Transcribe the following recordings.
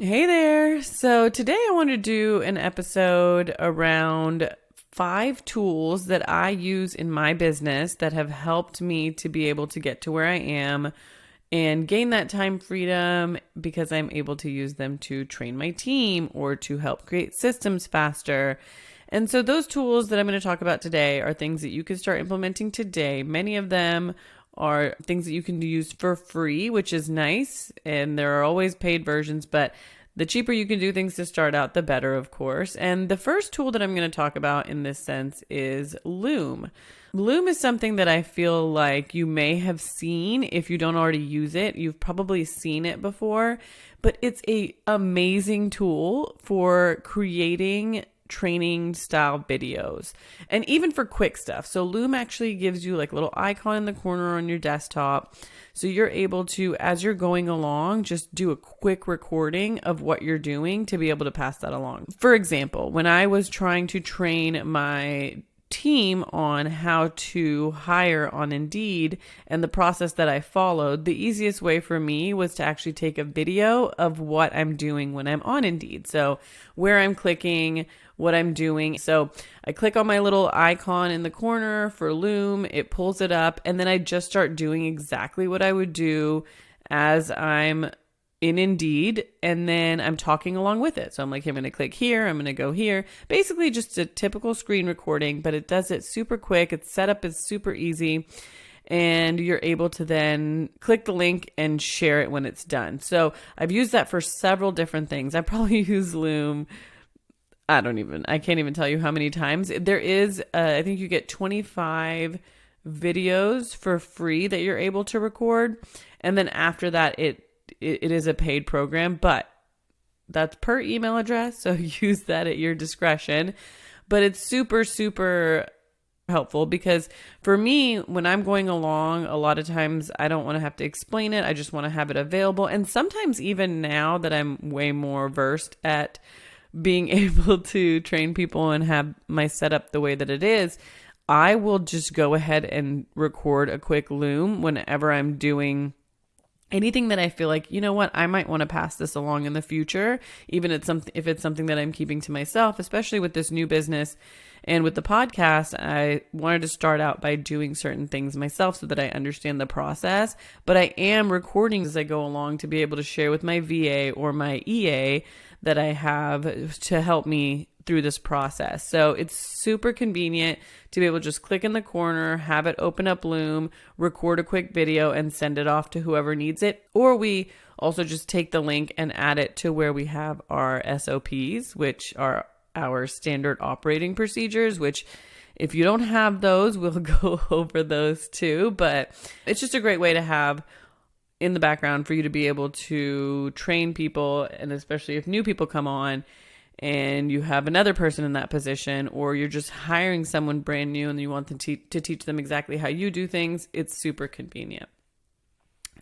Hey there. So today I want to do an episode around 5 tools that I use in my business that have helped me to be able to get to where I am and gain that time freedom because I'm able to use them to train my team or to help create systems faster. And so those tools that I'm going to talk about today are things that you can start implementing today. Many of them are things that you can use for free, which is nice. And there are always paid versions, but the cheaper you can do things to start out, the better, of course. And the first tool that I'm going to talk about in this sense is Loom. Loom is something that I feel like you may have seen if you don't already use it. You've probably seen it before, but it's a amazing tool for creating training style videos and even for quick stuff. So Loom actually gives you like a little icon in the corner on your desktop. So you're able to, as you're going along, just do a quick recording of what you're doing to be able to pass that along. For example, when I was trying to train my team on how to hire on Indeed and the process that I followed, the easiest way for me was to actually take a video of what I'm doing when I'm on Indeed. So where I'm clicking, what I'm doing. So I click on my little icon in the corner for Loom, it pulls it up, and then I just start doing exactly what I would do as I'm in Indeed, and then I'm talking along with it. So I'm like, I'm going to click here, I'm going to go here. Basically just a typical screen recording, but it does it super quick. Its setup is super easy, and you're able to then click the link and share it when it's done. So I've used that for several different things. I probably use Loom, I can't even tell you how many times. There is, I think you get 25 videos for free that you're able to record. And then after that, it is a paid program, but that's per email address. So use that at your discretion. But it's super, super helpful because for me, when I'm going along, a lot of times I don't want to have to explain it. I just want to have it available. And sometimes even now that I'm way more versed at being able to train people and have my setup the way that it is, I will just go ahead and record a quick Loom whenever I'm doing anything that I feel like, you know what, I might want to pass this along in the future, even if it's something that I'm keeping to myself, especially with this new business and with the podcast. I wanted to start out by doing certain things myself so that I understand the process, but I am recording as I go along to be able to share with my VA or my EA that I have to help me through this process. So it's super convenient to be able to just click in the corner, have it open up Loom, record a quick video, and send it off to whoever needs it. Or we also just take the link and add it to where we have our SOPs, which are our standard operating procedures, which if you don't have those, we'll go over those too. But it's just a great way to have in the background for you to be able to train people, and especially if new people come on and you have another person in that position, or you're just hiring someone brand new and you want them to teach them exactly how you do things, it's super convenient.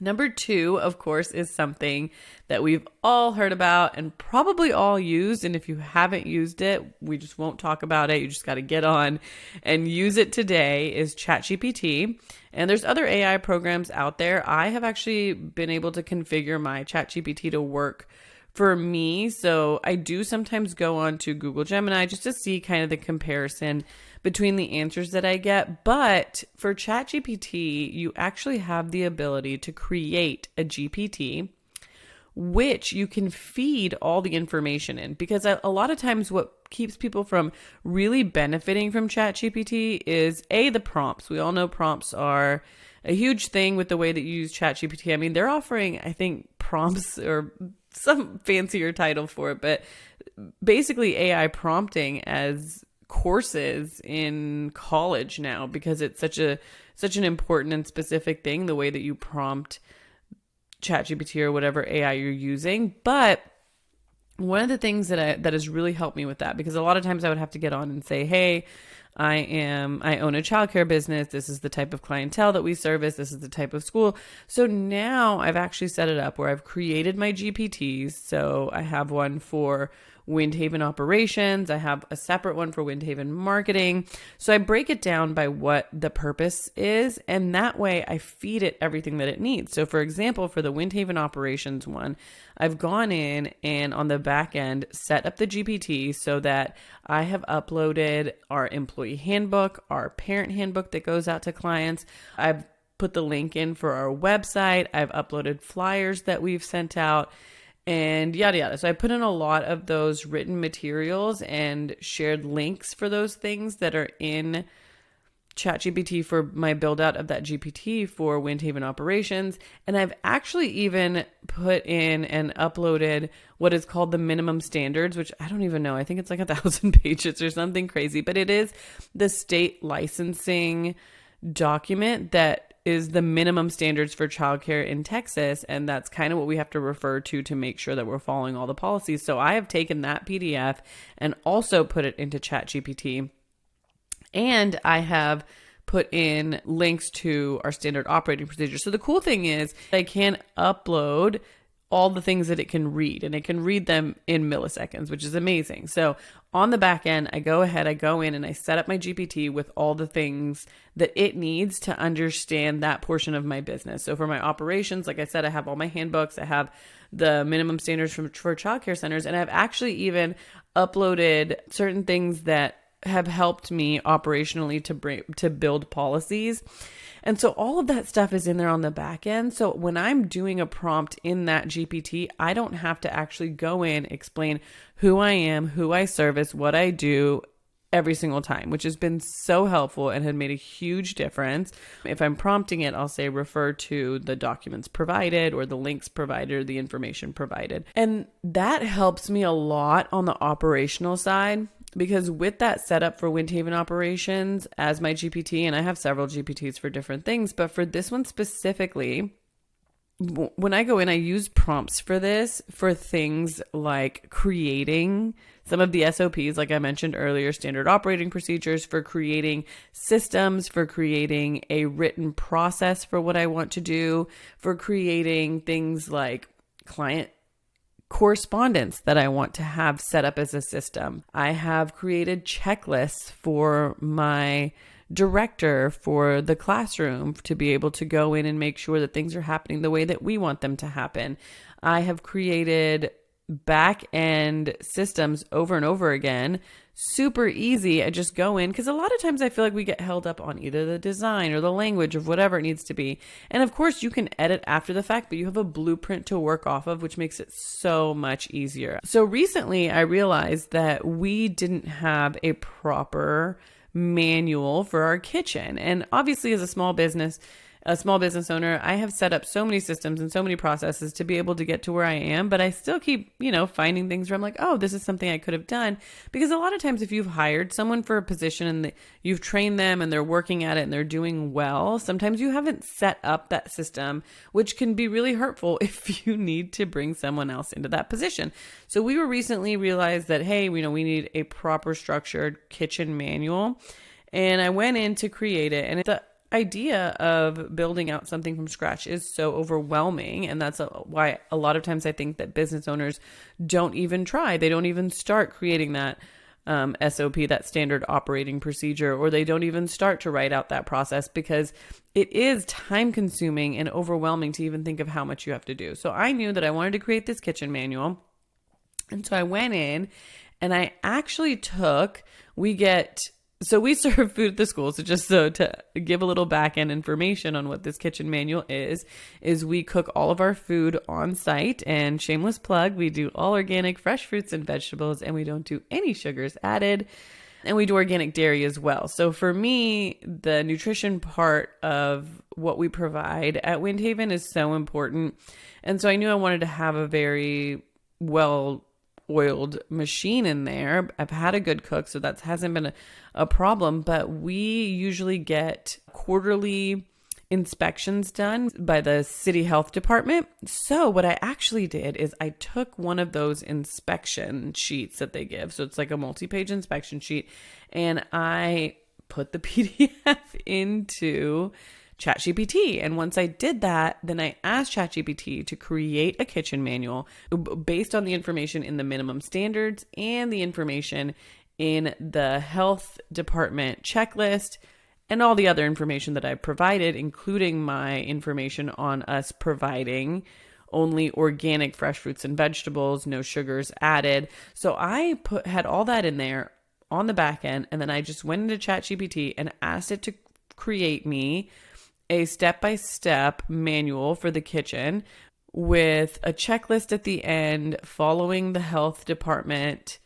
Number 2, of course, is something that we've all heard about and probably all used. And if you haven't used it, we just won't talk about it. You just got to get on and use it today, is ChatGPT. And there's other AI programs out there. I have actually been able to configure my ChatGPT to work for me. So I do sometimes go on to Google Gemini just to see kind of the comparison between the answers that I get. But for ChatGPT, you actually have the ability to create a GPT, which you can feed all the information in. Because a lot of times what keeps people from really benefiting from ChatGPT is the prompts. We all know prompts are a huge thing with the way that you use ChatGPT. I mean, they're offering, I think, prompts or some fancier title for it, but basically AI prompting as courses in college now, because it's such an important and specific thing, the way that you prompt ChatGPT or whatever AI you're using. But one of the things that has really helped me with that, because a lot of times I would have to get on and say, hey, I own a childcare business. This is the type of clientele that we service. This is the type of school. So now I've actually set it up where I've created my GPTs. So I have one for Windhaven operations. I have a separate one for Windhaven marketing. So I break it down by what the purpose is, and that way I feed it everything that it needs. So for example, for the Windhaven operations one, I've gone in and on the back end set up the GPT so that I have uploaded our employee handbook, our parent handbook that goes out to clients. I've put the link in for our website. I've uploaded flyers that we've sent out and yada yada. So I put in a lot of those written materials and shared links for those things that are in ChatGPT for my build out of that GPT for Windhaven operations. And I've actually even put in and uploaded what is called the minimum standards, which I don't even know. I think it's like 1,000 pages or something crazy, but it is the state licensing document that is the minimum standards for childcare in Texas. And that's kind of what we have to refer to make sure that we're following all the policies. So I have taken that PDF and also put it into ChatGPT. And I have put in links to our standard operating procedures. So the cool thing is I can upload all the things that it can read, and it can read them in milliseconds, which is amazing. So on the back end, I go in and I set up my GPT with all the things that it needs to understand that portion of my business. So for my operations, like I said, I have all my handbooks, I have the minimum standards for childcare centers, and I've actually even uploaded certain things that have helped me operationally to build policies. And so all of that stuff is in there on the back end. So when I'm doing a prompt in that GPT, I don't have to actually go in, explain who I am, who I service, what I do every single time, which has been so helpful and had made a huge difference. If I'm prompting it, I'll say refer to the documents provided or the links provided or the information provided. And that helps me a lot on the operational side. Because with that setup for Windhaven operations as my GPT, and I have several GPTs for different things, but for this one specifically, when I go in, I use prompts for this for things like creating some of the SOPs, like I mentioned earlier, standard operating procedures, for creating systems, for creating a written process for what I want to do, for creating things like client correspondence that I want to have set up as a system. I have created checklists for my director for the classroom to be able to go in and make sure that things are happening the way that we want them to happen. I have created back end systems over and over again. Super easy. I just go in, because a lot of times I feel like we get held up on either the design or the language of whatever it needs to be. And of course you can edit after the fact, but you have a blueprint to work off of, which makes it so much easier. So recently I realized that we didn't have a proper manual for our kitchen. And obviously as a small business owner, I have set up so many systems and so many processes to be able to get to where I am, but I still keep, finding things where I'm like, oh, this is something I could have done. Because a lot of times if you've hired someone for a position and you've trained them and they're working at it and they're doing well, sometimes you haven't set up that system, which can be really hurtful if you need to bring someone else into that position. So we were recently realized that, hey, we need a proper structured kitchen manual. And I went in to create it, and the idea of building out something from scratch is so overwhelming. And that's why a lot of times I think that business owners don't even try. They don't even start creating that SOP, that standard operating procedure, or they don't even start to write out that process, because it is time consuming and overwhelming to even think of how much you have to do. So I knew that I wanted to create this kitchen manual. And so I went in and I actually we serve food at the school. So just to give a little back end information on what this kitchen manual is we cook all of our food on site, and shameless plug, we do all organic, fresh fruits and vegetables, and we don't do any sugars added. And we do organic dairy as well. So for me, the nutrition part of what we provide at Windhaven is so important. And so I knew I wanted to have a very well-oiled machine in there. I've had a good cook, so that hasn't been a problem, but we usually get quarterly inspections done by the city health department. So what I actually did is I took one of those inspection sheets that they give. So it's like a multi-page inspection sheet, and I put the PDF into ChatGPT. And once I did that, then I asked ChatGPT to create a kitchen manual based on the information in the minimum standards and the information in the health department checklist and all the other information that I provided, including my information on us providing only organic fresh fruits and vegetables, no sugars added. So I had all that in there on the back end, and then I just went into ChatGPT and asked it to create me a step-by-step manual for the kitchen with a checklist at the end, following the health department.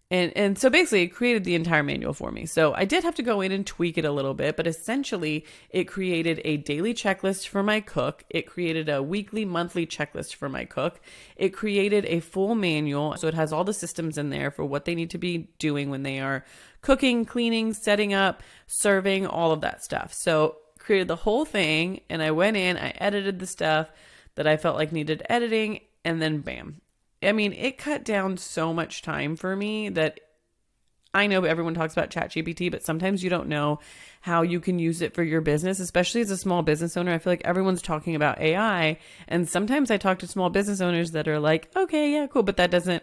And so basically it created the entire manual for me. So I did have to go in and tweak it a little bit, but essentially it created a daily checklist for my cook. It created a weekly, monthly checklist for my cook. It created a full manual. So it has all the systems in there for what they need to be doing when they are cooking, cleaning, setting up, serving, all of that stuff. So created the whole thing, and I went in, I edited the stuff that I felt like needed editing, and then bam. I mean, it cut down so much time for me that I know everyone talks about ChatGPT, but sometimes you don't know how you can use it for your business, especially as a small business owner. I feel like everyone's talking about AI, and sometimes I talk to small business owners that are like, okay, yeah, cool, but that doesn't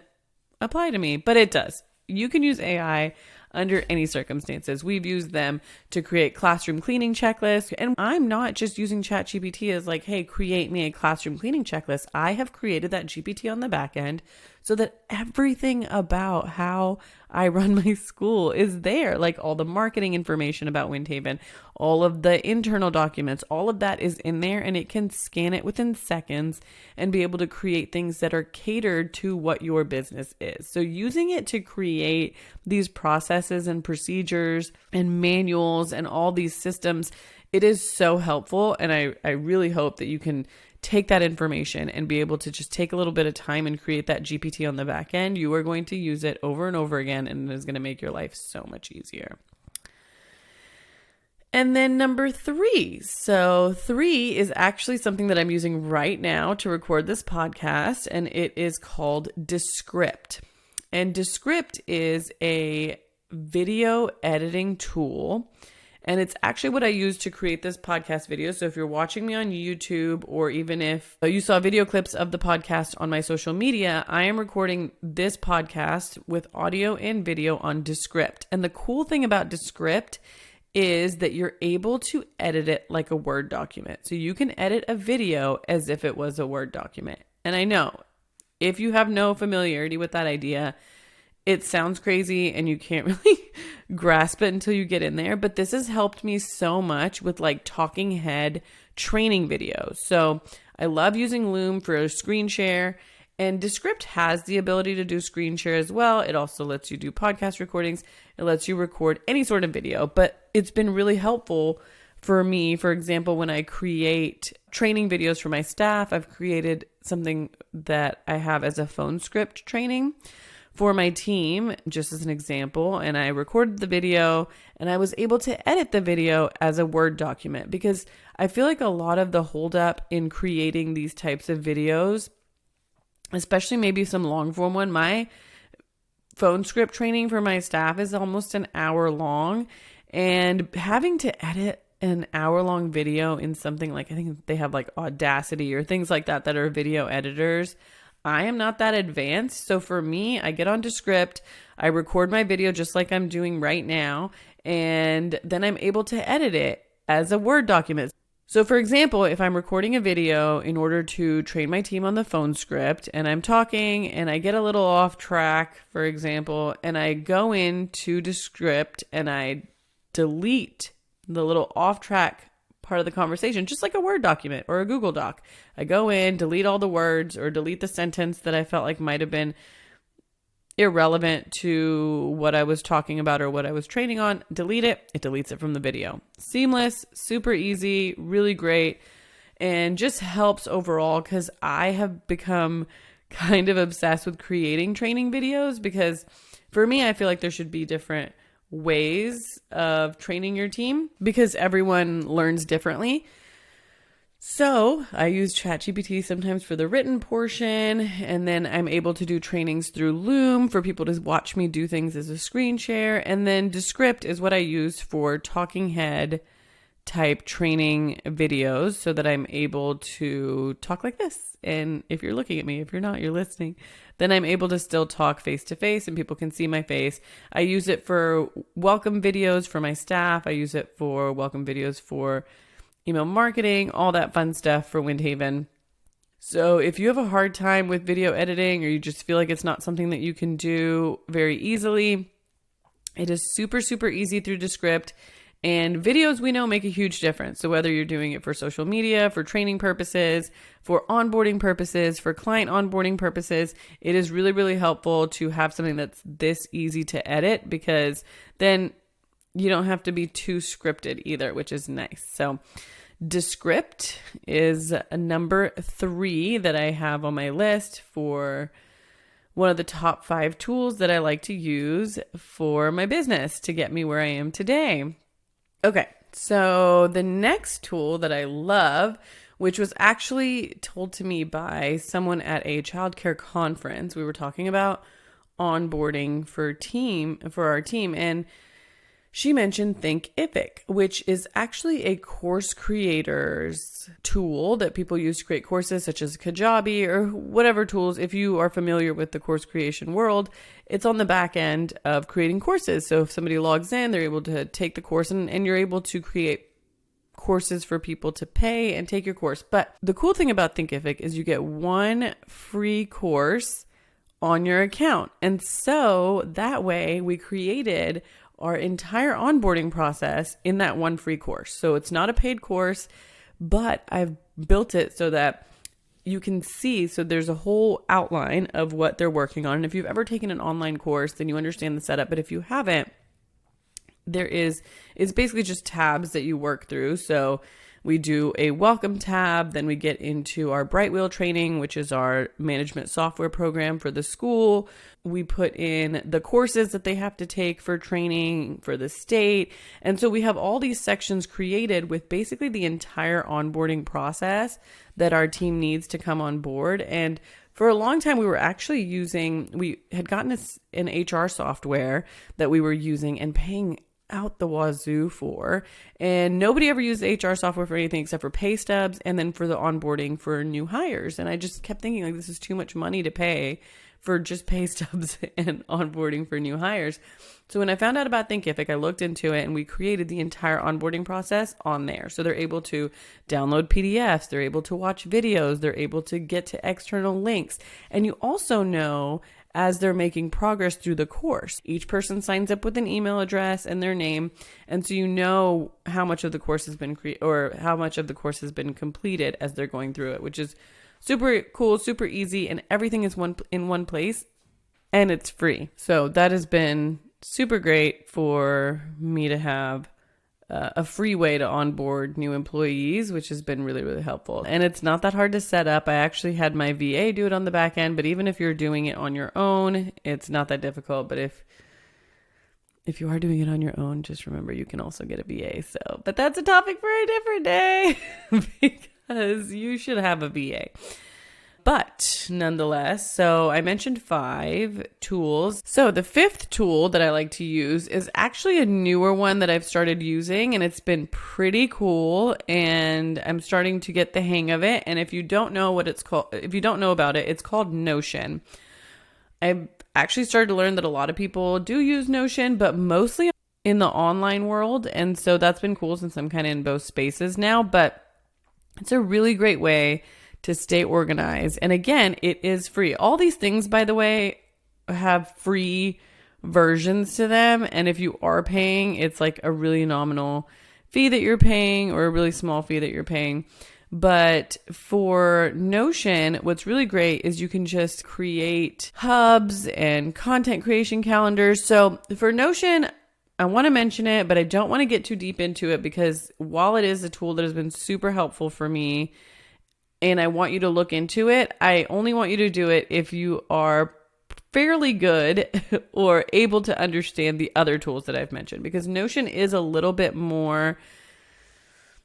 apply to me, but it does. You can use AI under any circumstances. We've used them to create classroom cleaning checklists. And I'm not just using ChatGPT as like, hey, create me a classroom cleaning checklist. I have created that GPT on the back end so that everything about how I run my school is there. Like all the marketing information about Windhaven, all of the internal documents, all of that is in there, and it can scan it within seconds and be able to create things that are catered to what your business is. So using it to create these processes and procedures and manuals and all these systems, it is so helpful. And I really hope that you can take that information and be able to just take a little bit of time and create that GPT on the back end. You are going to use it over and over again, and it is going to make your life so much easier. And then number 3. So 3 is actually something that I'm using right now to record this podcast, and it is called Descript. And Descript is a video editing tool. And it's actually what I use to create this podcast video. So if you're watching me on YouTube, or even if you saw video clips of the podcast on my social media, I am recording this podcast with audio and video on Descript. And the cool thing about Descript is that you're able to edit it like a Word document. So you can edit a video as if it was a Word document. And I know if you have no familiarity with that idea, it sounds crazy and you can't really grasp it until you get in there. But this has helped me so much with like talking head training videos. So I love using Loom for a screen share, and Descript has the ability to do screen share as well. It also lets you do podcast recordings. It lets you record any sort of video, but it's been really helpful for me. For example, when I create training videos for my staff, I've created something that I have as a phone script training for my team, just as an example, and I recorded the video, and I was able to edit the video as a Word document, because I feel like a lot of the holdup in creating these types of videos, especially maybe some long form one, my phone script training for my staff is almost an hour long, and having to edit an hour-long video in something like, I think they have like Audacity or things like that are video editors. I am not that advanced. So for me, I get onto Descript, I record my video just like I'm doing right now, and then I'm able to edit it as a Word document. So for example, if I'm recording a video in order to train my team on the phone script, and I'm talking and I get a little off track, for example, and I go into Descript and I delete the little off track part of the conversation, just like a Word document or a Google Doc. I go in, delete all the words or delete the sentence that I felt like might have been irrelevant to what I was talking about or what I was training on, delete it. It deletes it from the video. Seamless, super easy, really great, and just helps overall, because I have become kind of obsessed with creating training videos, because for me, I feel like there should be different ways of training your team because everyone learns differently. So I use ChatGPT sometimes for the written portion, and then I'm able to do trainings through Loom for people to watch me do things as a screen share. And then Descript is what I use for talking head type training videos so that I'm able to talk like this. And if you're looking at me, if you're not, you're listening, then I'm able to still talk face to face and people can see my face. I use it for welcome videos for my staff. I use it for welcome videos for email marketing, all that fun stuff for Windhaven. So if you have a hard time with video editing or you just feel like it's not something that you can do very easily, it is super, super easy through Descript. And videos, we know, make a huge difference. So whether you're doing it for social media, for training purposes, for onboarding purposes, for client onboarding purposes, it is really, really helpful to have something that's this easy to edit, because then you don't have to be too scripted either, which is nice. So Descript is a number 3 that I have on my list for one of the top 5 tools that I like to use for my business to get me where I am today. Okay, so the next tool that I love, which was actually told to me by someone at a childcare conference, we were talking about onboarding for our team, and she mentioned Thinkific, which is actually a course creator's tool that people use to create courses, such as Kajabi or whatever tools. If you are familiar with the course creation world, it's on the back end of creating courses. So if somebody logs in, they're able to take the course, and you're able to create courses for people to pay and take your course. But the cool thing about Thinkific is you get one free course on your account. And so that way we created our entire onboarding process in that one free course. So it's not a paid course, but I've built it so that you can see. So there's a whole outline of what they're working on. And if you've ever taken an online course, then you understand the setup. But if you haven't, it's basically just tabs that you work through. So we do a welcome tab, then we get into our Brightwheel training, which is our management software program for the school. We put in the courses that they have to take for training for the state. And so we have all these sections created with basically the entire onboarding process that our team needs to come on board. And for a long time, we had gotten an HR software that we were using and paying out the wazoo for, and nobody ever used HR software for anything except for pay stubs and then for the onboarding for new hires. And I just kept thinking, like, this is too much money to pay for just pay stubs and onboarding for new hires. So when I found out about Thinkific, I looked into it and we created the entire onboarding process on there. So they're able to download PDFs, they're able to watch videos, they're able to get to external links. And you also know, as they're making progress through the course, each person signs up with an email address and their name. And so you know how much of the course has been how much of the course has been completed as they're going through it, which is super cool, super easy, and everything is in one place, and it's free. So that has been super great for me to have a free way to onboard new employees, which has been really, really helpful. And it's not that hard to set up. I actually had my VA do it on the back end, but even if you're doing it on your own, it's not that difficult. But if you are doing it on your own, just remember you can also get a VA. But that's a topic for a different day because you should have a VA. But nonetheless, so I mentioned 5 tools. So the 5th tool that I like to use is actually a newer one that I've started using, and it's been pretty cool, and I'm starting to get the hang of it. And if you don't know about it, it's called Notion. I've actually started to learn that a lot of people do use Notion, but mostly in the online world. And so that's been cool since I'm kind of in both spaces now, but it's a really great way to stay organized. And again, it is free. All these things, by the way, have free versions to them. And if you are paying, it's like a really nominal fee that you're paying or a really small fee that you're paying. But for Notion, what's really great is you can just create hubs and content creation calendars. So for Notion, I want to mention it, but I don't want to get too deep into it, because while it is a tool that has been super helpful for me, and I want you to look into it, I only want you to do it if you are fairly good or able to understand the other tools that I've mentioned, because Notion is a little bit more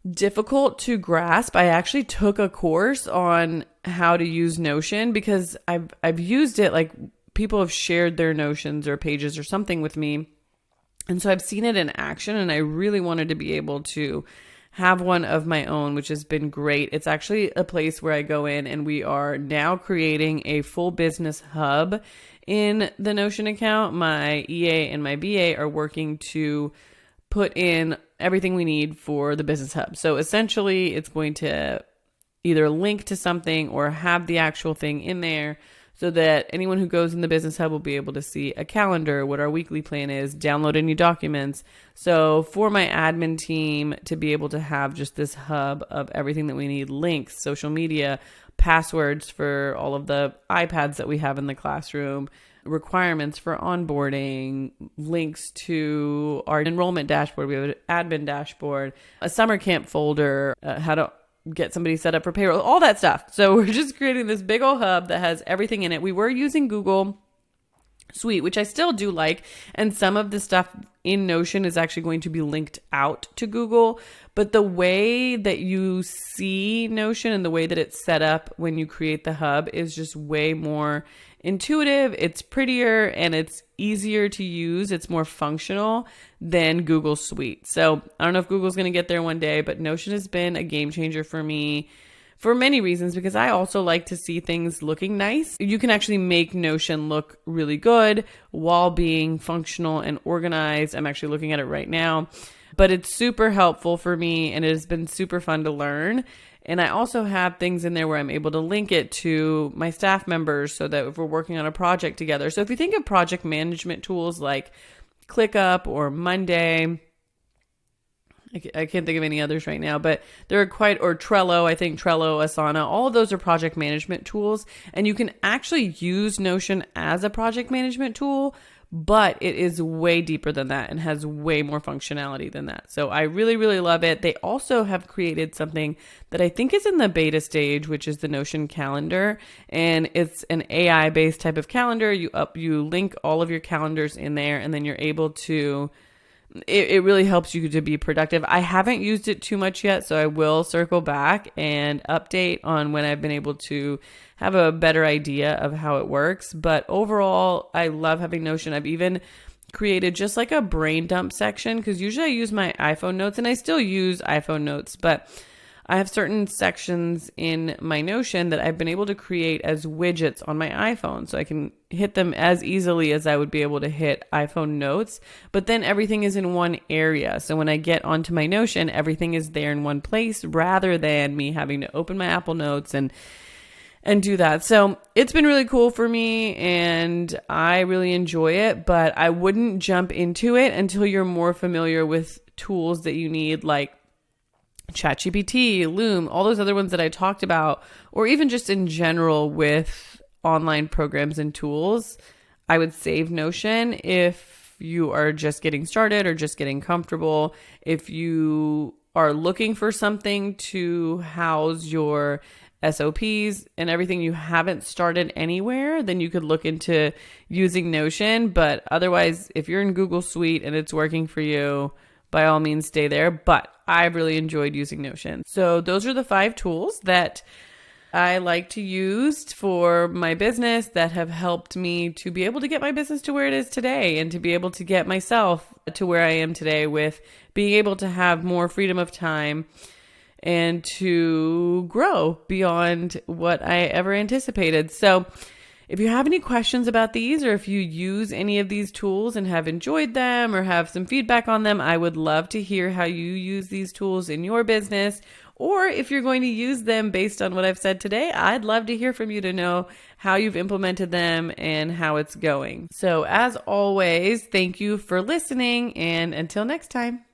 difficult to grasp. I actually took a course on how to use Notion because I've used it, like people have shared their Notions or pages or something with me. And so I've seen it in action, and I really wanted to be able to have one of my own, which has been great. It's actually a place where I go in, and we are now creating a full business hub in the Notion account. My EA and my BA are working to put in everything we need for the business hub. So essentially, it's going to either link to something or have the actual thing in there so that anyone who goes in the Business Hub will be able to see a calendar, what our weekly plan is, download any documents. So for my admin team to be able to have just this hub of everything that we need, links, social media, passwords for all of the iPads that we have in the classroom, requirements for onboarding, links to our enrollment dashboard. We have an admin dashboard, a summer camp folder, how to get somebody set up for payroll, all that stuff. So we're just creating this big old hub that has everything in it. We were using Google Suite, which I still do like, and some of the stuff in Notion is actually going to be linked out to Google, but the way that you see Notion and the way that it's set up when you create the hub is just way more intuitive, it's prettier, and it's easier to use. It's more functional than Google Suite. So I don't know if Google's going to get there one day, but Notion has been a game changer for me for many reasons, because I also like to see things looking nice. You can actually make Notion look really good while being functional and organized. I'm actually looking at it right now, but it's super helpful for me and it has been super fun to learn. And I also have things in there where I'm able to link it to my staff members so that if we're working on a project together. So if you think of project management tools like ClickUp or Monday, I can't think of any others right now, but there are or Trello, I think Trello, Asana, all of those are project management tools. And you can actually use Notion as a project management tool, but it is way deeper than that and has way more functionality than that. So I really, really love it. They also have created something that I think is in the beta stage, which is the Notion calendar. And it's an AI-based type of calendar. You link all of your calendars in there, and then you're able to, it really helps you to be productive. I haven't used it too much yet, so I will circle back and update on when I've been able to have a better idea of how it works. But overall, I love having Notion. I've even created just like a brain dump section, because usually I use my iPhone notes, and I still use iPhone notes, but I have certain sections in my Notion that I've been able to create as widgets on my iPhone, so I can hit them as easily as I would be able to hit iPhone notes, but then everything is in one area. So when I get onto my Notion, everything is there in one place rather than me having to open my Apple Notes and do that. So it's been really cool for me and I really enjoy it, but I wouldn't jump into it until you're more familiar with tools that you need, like ChatGPT, Loom, all those other ones that I talked about, or even just in general with online programs and tools. I would save Notion if you are just getting started or just getting comfortable. If you are looking for something to house your SOPs and everything, you haven't started anywhere, then you could look into using Notion. But otherwise, if you're in Google Suite and it's working for you, by all means stay there. But I've really enjoyed using Notion. So those are the 5 tools that I like to use for my business that have helped me to be able to get my business to where it is today, and to be able to get myself to where I am today with being able to have more freedom of time and to grow beyond what I ever anticipated. So if you have any questions about these, or if you use any of these tools and have enjoyed them or have some feedback on them, I would love to hear how you use these tools in your business. Or if you're going to use them based on what I've said today, I'd love to hear from you to know how you've implemented them and how it's going. So as always, thank you for listening, and until next time.